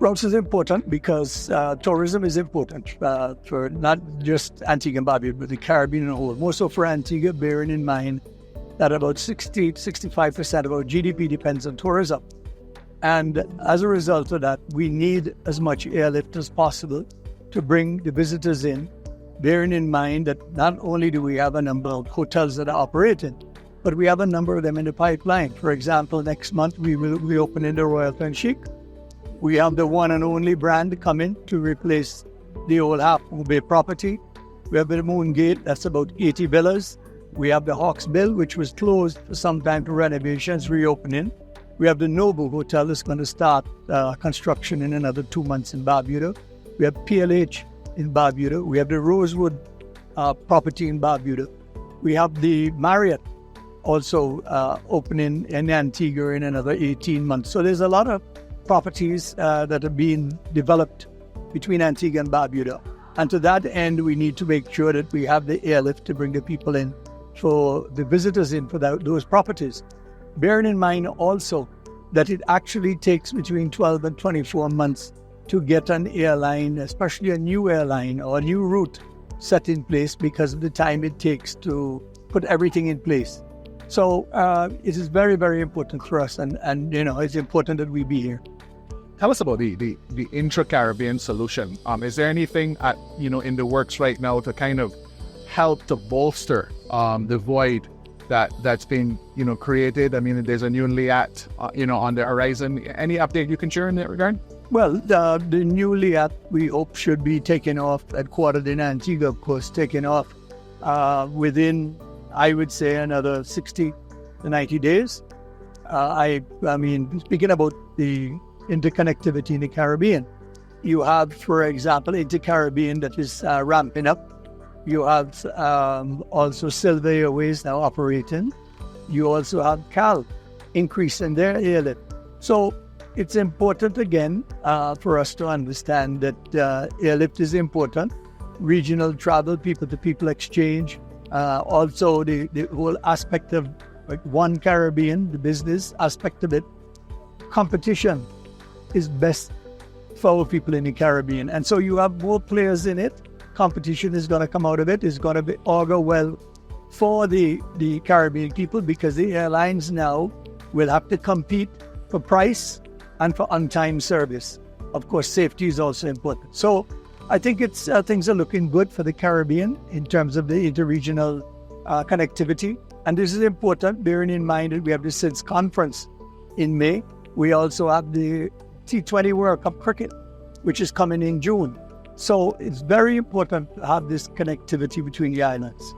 routes is important because tourism is important for not just Antigua and Barbuda, but the Caribbean in a whole. More so for Antigua, bearing in mind that about 65% of our GDP depends on tourism. And as a result of that, we need as much airlift as possible to bring the visitors in, bearing in mind that not only do we have a number of hotels that are operating, but we have a number of them in the pipeline. For example, next month we will be opening the Royal Chic. We have the one and only brand coming to replace the old Half Moon Bay property. We have the Moon Gate, that's about 80 villas. We have the Hawks Bill, which was closed for some time for renovations, reopening. We have the Nobu Hotel that's going to start construction in another 2 months in Barbuda. We have PLH in Barbuda. We have the Rosewood property in Barbuda. We have the Marriott also opening in Antigua in another 18 months. So there's a lot of properties that are being developed between Antigua and Barbuda. And to that end, we need to make sure that we have the airlift to bring the people in, for the visitors in for those properties. Bearing in mind also that it actually takes between 12 and 24 months to get an airline, especially a new airline or a new route set in place because of the time it takes to put everything in place. So it is very, very important for us, and it's important that we be here. Tell us about the intra-Caribbean solution. Is there anything in the works right now to kind of help to bolster the void that's been created? I mean, there's a new LIAT on the horizon. Any update you can share in that regard? Well, the new LIAT we hope should be taken off at quartered in Antigua, of course, taken off within, I would say, another 60 to 90 days. I mean, speaking about the interconnectivity in the Caribbean, you have, for example, Inter-Caribbean that is ramping up. You have also Silver Airways now operating. You also have CAL increasing their airlift. So it's important, again, for us to understand that airlift is important. Regional travel, people-to-people exchange, also the whole aspect of One Caribbean, the business aspect of it. Competition is best for our people in the Caribbean. And so you have more players in it. Competition is going to come out of it. It's going to augur well for the Caribbean people, because the airlines now will have to compete for price and for on-time service. Of course, safety is also important. So I think things are looking good for the Caribbean in terms of the interregional connectivity. And this is important, bearing in mind that we have the SIDS conference in May. We also have the T20 World Cup cricket, which is coming in June. So it's very important to have this connectivity between the islands.